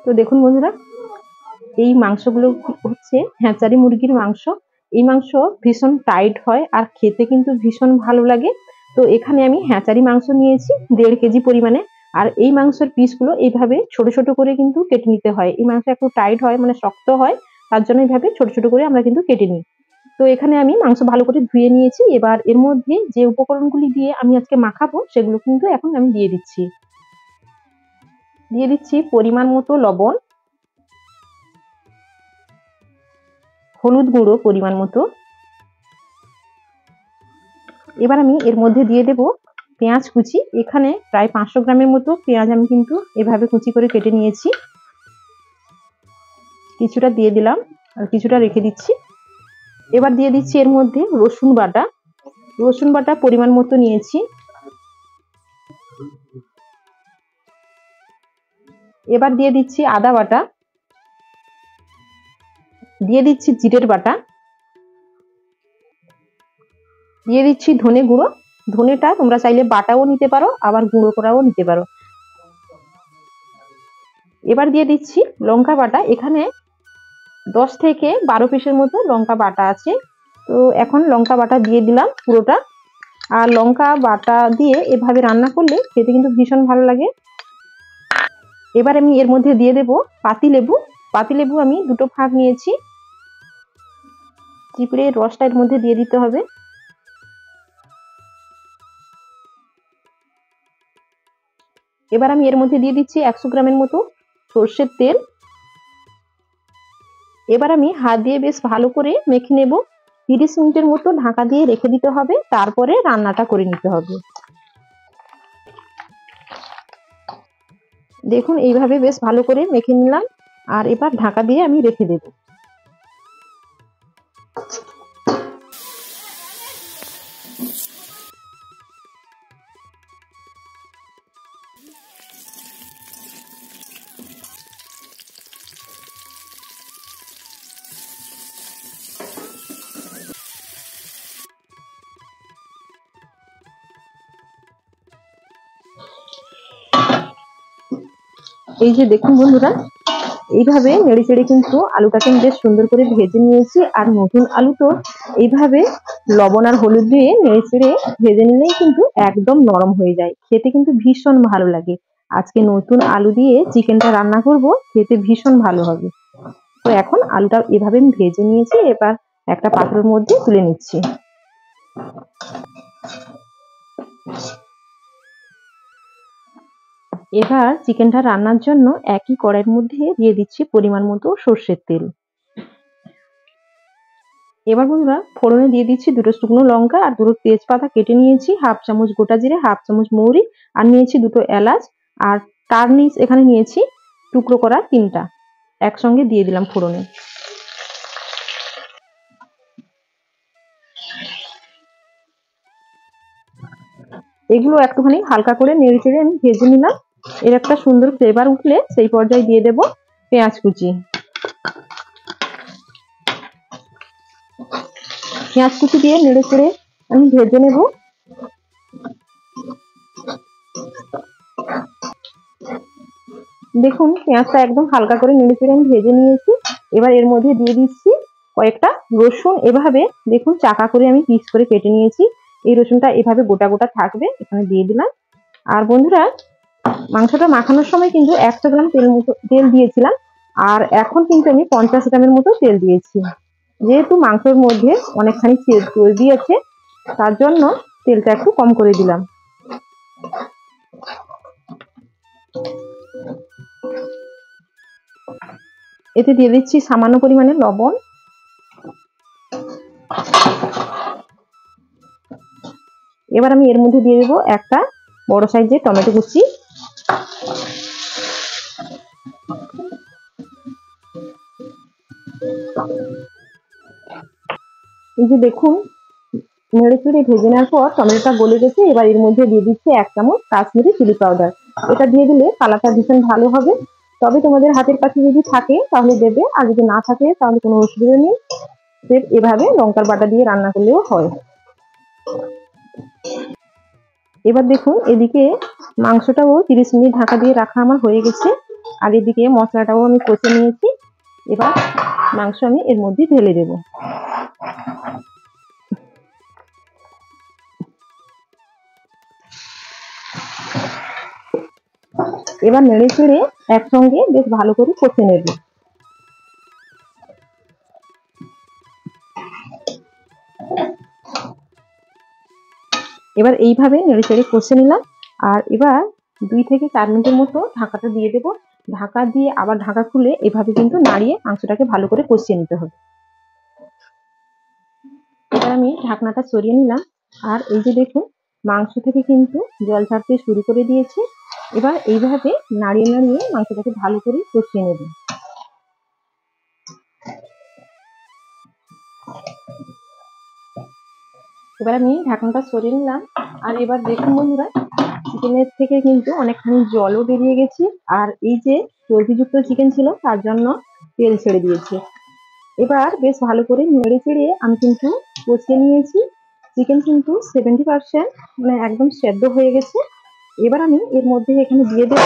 তো দেখুন বন্ধুরা, এই মাংসগুলো হচ্ছে হ্যাচারি মুরগির মাংস। এই মাংস ভীষণ টাইট হয় আর খেতে কিন্তু ভীষণ ভালো লাগে। তো এখানে আমি হ্যাচারি মাংস নিয়েছি 1.5 কেজি পরিমাণে। আর এই মাংসের পিসগুলো এইভাবে ছোট ছোট করে কিন্তু কেটে নিতে হয়। এই মাংস একটু টাইট হয়, মানে শক্ত হয়, তার জন্য এইভাবে ছোট ছোট করে আমরা কিন্তু কেটে নিই। তো এখানে আমি মাংস ভালো করে ধুয়ে নিয়েছি। এবার এর মধ্যে যে উপকরণগুলি দিয়ে আমি আজকে মাখাবো সেগুলো কিন্তু এখন আমি দিয়ে দিচ্ছি। দিয়ে দিচ্ছি পরিমাণ মতো লবণ, হলুদ গুঁড়ো পরিমাণ মতো। এবার আমি এর মধ্যে দিয়ে দেব পেঁয়াজ কুচি। এখানে প্রায় 500 গ্রামের মতো পেঁয়াজ আমি কিন্তু এভাবে কুচি করে কেটে নিয়েছি। কিছুটা দিয়ে দিলাম আর কিছুটা রেখে দিচ্ছি। এবার দিয়ে দিচ্ছি এর মধ্যে রসুন বাটা। রসুন বাটা পরিমাণ মতো নিয়েছি। এবার দিয়ে দিচ্ছি আদা বাটা, দিয়ে দিচ্ছি জিরের বাটা, দিয়ে দিচ্ছি ধনে গুঁড়ো। ধনেটা তোমরা চাইলে বাটাও নিতে পারো, আবার গুঁড়ো করাও নিতে পারো। এবার দিয়ে দিচ্ছি লঙ্কা বাটা। এখানে 10 থেকে 12 পিসের মতো লঙ্কা বাটা আছে। তো এখন লঙ্কা বাটা দিয়ে দিলাম পুরোটা। আর লঙ্কা বাটা দিয়ে এভাবে রান্না করলে খেতে কিন্তু ভীষণ ভালো লাগে। এবার আমি এর মধ্যে দিয়ে দেব পাতিলেবু। পাতিলেবু আমি 2টো ভাগ নিয়েছি। চিপড়ে রসটা এর মধ্যে দিয়ে দিতে হবে। এবার আমি এর মধ্যে দিয়ে দিচ্ছি 100 গ্রামের মতো সর্ষের তেল। এবার আমি হাত দিয়ে বেশ ভালো করে মেখে নেব। 30 মিনিটের মতো ঢাকা দিয়ে রেখে দিতে হবে, তারপরে রান্নাটা করে নিতে হবে। দেখুন এইভাবে বেশ ভালো করে মেখে নিলাম। আর এবার ঢাকা দিয়ে আমি রেখে দেব। এই যে দেখুন বন্ধুরা, এইভাবে নেড়ে চেড়ে কিন্তু আলুটাকে বেশ সুন্দর করে ভেজে নিয়েছি। আর নতুন আলু তো এইভাবে লবণ আর হলুদ দিয়ে নেড়ে চেড়ে ভেজে নিলেই কিন্তু একদম নরম হয়ে যায়, খেতে কিন্তু ভীষণ ভালো লাগে। আজকে নতুন আলু দিয়ে চিকেনটা রান্না করব, খেতে ভীষণ ভালো হবে। তো এখন আলুটা এভাবে আমি ভেজে নিয়েছি। এবার একটা পাত্রের মধ্যে তুলে নিচ্ছি। এবার চিকেনটা রান্নার জন্য একই কড়াইয়ের মধ্যে দিয়ে দিচ্ছি পরিমাণ মতো সর্ষের তেল। এবার বন্ধুরা ফোড়নে দিয়ে দিচ্ছি 2টো শুকনো লঙ্কা আর 2টো তেজপাতা কেটে নিয়েছি, 1/2 চামচ গোটা জিরে, 1/2 চামচ মৌরি, আর নিয়েছি 2টো এলাচ। আর টারনিশ এখানে নিয়েছি টুকরো করা 3টা, একসঙ্গে দিয়ে দিলাম ফোড়নে। এগুলো একটুখানি হালকা করে নেড়ে চেড়ে আমি ভেজে নিলাম। এর একটা সুন্দর ফ্লেভার উঠলে সেই পর্যায়ে দিয়ে দেব পেঁয়াজ কুচি। পেঁয়াজ কুচি দিয়ে নেড়ে চেড়ে আমি ভেজে নেব। দেখুন পেঁয়াজটা একদম হালকা করে নেড়ে চেড়ে আমি ভেজে নিয়েছি। এবার এর মধ্যে দিয়ে দিচ্ছি কয়েকটা রসুন। এভাবে দেখুন চাকা করে আমি পিস করে কেটে নিয়েছি। এই রসুনটা এভাবে গোটা গোটা থাকবে, এখানে দিয়ে দিলাম। আর বন্ধুরা মাংসটা মাখানোর সময় কিন্তু 100 গ্রাম তেল দিয়েছিলাম, আর এখন কিন্তু আমি 50 গ্রামের মতো তেল দিয়েছি। যেহেতু মাংসের মধ্যে অনেকখানি চর্বি আছে, তার জন্য তেলটা একটু কম করে দিলাম। এতে দিয়ে দিচ্ছি সামান্য পরিমাণে লবণ। এবার আমি এর মধ্যে দিয়ে দেবো একটা বড় সাইজের টমেটো কুচি। এই যে দেখুন নেড়ে চেড়ে ভেজে নেওয়ার পর টমেটোটা গলে গেছে। এবার এর মধ্যে দিয়ে দিচ্ছি 1 চামচ কাশ্মীরি চিলি পাউডার। এটা দিয়ে দিলে কালারটা ভীষণ ভালো হবে। তবে তোমাদের হাতের কাছে যদি থাকে তাহলে দেবে, আর যদি না থাকে তাহলে কোনো অসুবিধা নেই। এভাবে লঙ্কার বাটা দিয়ে রান্না করলেও হয়। এবার দেখুন এদিকে মাংসটাও 30 মিনিট ঢাকা দিয়ে রাখা আমার হয়ে গেছে। আর এদিকে মশলাটাও আমি কষে নিয়েছি। এবার মাংস আমি এর মধ্যে ঢেলে দেব। এবার নেড়ে চেড়ে একসঙ্গে বেশ ভালো করে কষে নেব। এবার এইভাবে নেড়ে চেড়ে কষে নিলাম। আর এবার 2 থেকে 4 মিনিটের মতো ঢাকাটা দিয়ে দেব। ঢাকা দিয়ে আবার ঢাকা খুলে এভাবে কিন্তু নাড়িয়ে মাংসটাকে ভালো করে কষিয়ে নিতে হবে। এবার আমি ঢাকনাটা সরিয়ে নিলাম। আর এই যে দেখুন, মাংস থেকে কিন্তু জল ছাড়তে শুরু করে দিয়েছে। এবার এইভাবে নাড়িয়ে নাড়িয়ে মাংসটাকে ভালো করে কষিয়ে নেব। এবার আমি ঢাকনাটা সরিয়ে নিলাম। আর এবার দেখুন বন্ধুরা, চিকেনের থেকে কিন্তু অনেকখানি জলও বেরিয়ে গেছে। আর এই যে চর্বিযুক্ত চিকেন ছিল তার জন্য তেল ছেড়ে দিয়েছে। এবার বেশ ভালো করে নেড়ে চেড়ে আমি কিন্তু কষিয়ে নিয়েছি। চিকেন কিন্তু 70% মানে একদম সেদ্ধ হয়ে গেছে। এবার আমি এর মধ্যে এখানে দিয়ে দেব,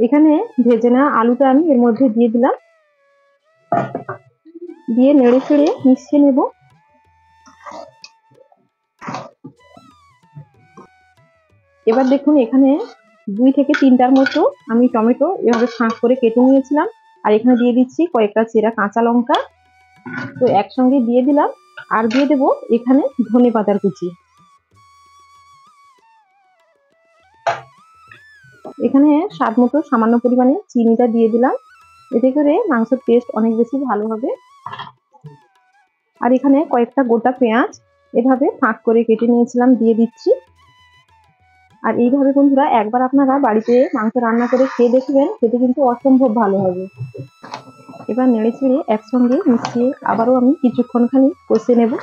এখানে ভেজে নেওয়া আলুটা আমি এর মধ্যে দিয়ে দিলাম। দিয়ে নেড়ে চেড়ে মিশিয়ে নেব। এবার দেখুন, এখানে 2 থেকে 3টার মতো আমি টমেটো এভাবে ফাঁক করে কেটে নিয়েছিলাম। আর এখানে দিয়ে দিচ্ছি কয়েকটা চেরা কাঁচা লঙ্কা, তো একসঙ্গে দিয়ে দিলাম। আর দিয়ে দেব এখানে ধনেপাতার কুচি। এখানে স্বাদ মতো সামান্য পরিমাণে চিনিটা দিয়ে দিলাম, এতে করে মাংসের টেস্ট অনেক বেশি ভালো হবে। আর এখানে কয়েকটা গোটা পেঁয়াজ এভাবে ফাঁক করে কেটে নিয়েছিলাম, দিয়ে দিচ্ছি। আর এইভাবে বন্ধুরা একবার আপনারা বাড়িতে মাংস রান্না করে খেয়ে দেখবেন, খেতে কিন্তু অসম্ভব ভালো হবে। এবার নেড়ে চেড়ে একসঙ্গে মিশিয়ে আবারও আমি কিছুক্ষণ খানি কষে নেব।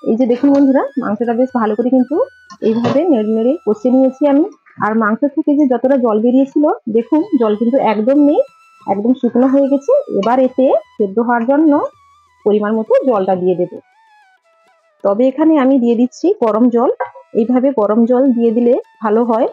এই যে দেখুন বন্ধুরা, মাংসটা বেশ ভালো করে কিন্তু এইভাবে নেড়ে নেড়ে কষে নিয়েছি আমি। আর মাংস থেকে যে যতটা জল বেরিয়েছিল, দেখুন জল কিন্তু একদম নেই, একদম শুকনো হয়ে গেছে। এবার এতে সেদ্ধ হওয়ার জন্য পরিমাণ মতো জলটা দিয়ে দেব। তবে এখানে আমি দিয়ে দিচ্ছি গরম জল। এইভাবে গরম জল দিয়ে দিলে ভালো হয়।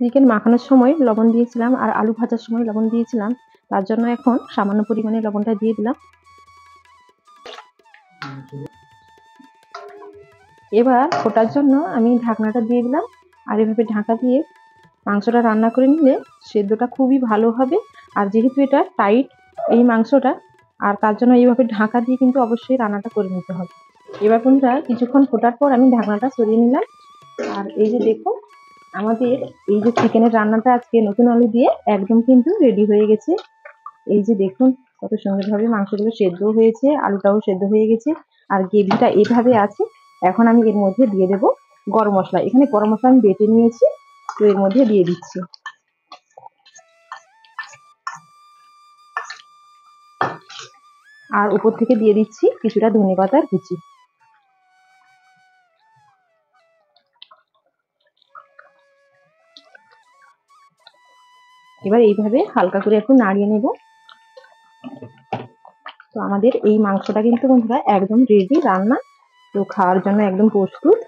চিকেন মাখানোর সময় লবণ দিয়েছিলাম আর আলু ভাজার সময় লবণ দিয়েছিলাম, তার জন্য এখন সামান্য পরিমাণে লবণটা দিয়ে দিলাম। এবার ফোটার জন্য আমি ঢাকনাটা দিয়ে দিলাম। আর এভাবে ঢাকা দিয়ে মাংসটা রান্না করে নিলে সেদ্ধটা খুবই ভালো হবে। আর যেহেতু এটা টাইট এই মাংসটা, আর তার জন্য এইভাবে ঢাকা দিয়ে কিন্তু অবশ্যই রান্নাটা করে নিতে হবে। এবার বন্ধুরা কিছুক্ষণ ফোটার পর আমি ঢাকনাটা সরিয়ে নিলাম। আর এই যে দেখুন, আমাদের এই যে চিকেনের রান্নাটা আজকে নতুন আলু দিয়ে একদম কিন্তু রেডি হয়ে গেছে। এই যে দেখুন কত সুন্দরভাবে মাংসগুলো সেদ্ধ হয়েছে, আলুটাও সেদ্ধ হয়ে গেছে, আর গ্রেভিটা এইভাবে আছে। এখন আমি এর মধ্যে দিয়ে দেব গরম মশলা। এখানে গরম মশলা আমি বেটে নিয়েছি, তো এর মধ্যে দিয়ে দিচ্ছি। আর উপর থেকে দিয়ে দিচ্ছি কিছুটা ধনেপাতার কুচি। এবার এইভাবে হালকা করে একটু নাড়িয়ে নেব। তো আমাদের এই মাংসটা কিন্তু বন্ধুরা একদম রেডি রান্না, তো খাওয়ার জন্য একদম প্রস্তুত।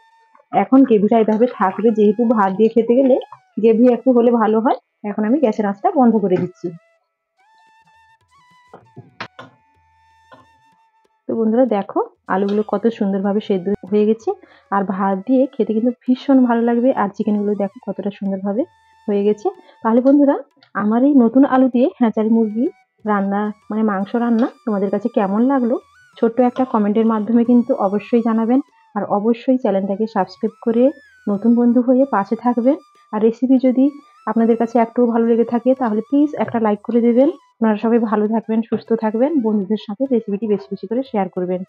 এখন গ্রেভিটা এভাবে থাকবে, যেহেতু ভাত দিয়ে খেতে গেলে গ্রেভি একটু হলে ভালো হয়। এখন আমি গ্যাসের আঁচটা বন্ধ করে দিচ্ছি। তো বন্ধুরা দেখো, আলুগুলো কত সুন্দরভাবে সেদ্ধ হয়ে গেছে। আর ভাত দিয়ে খেতে কিন্তু ভীষণ ভালো লাগবে। আর চিকেনগুলো দেখো কতটা সুন্দরভাবে হয়ে গেছে। তাহলে বন্ধুরা, আমার এই নতুন আলু দিয়ে হ্যাচারি মুরগি রান্না মানে মাংস রান্না তোমাদের কাছে কেমন লাগলো, ছোট্ট একটা কমেন্টের মাধ্যমে কিন্তু অবশ্যই জানাবেন। আর অবশ্যই চ্যানেলটাকে সাবস্ক্রাইব করে নতুন বন্ধু হয়ে পাশে থাকবেন। আর রেসিপি যদি আপনাদের কাছে একটু ভালো লেগে থাকে তাহলে প্লিজ একটা লাইক করে দেবেন। আপনারা সবাই ভালো থাকবেন, সুস্থ থাকবেন, বন্ধুদের সাথে রেসিপিটি বেশি বেশি করে শেয়ার করবেন।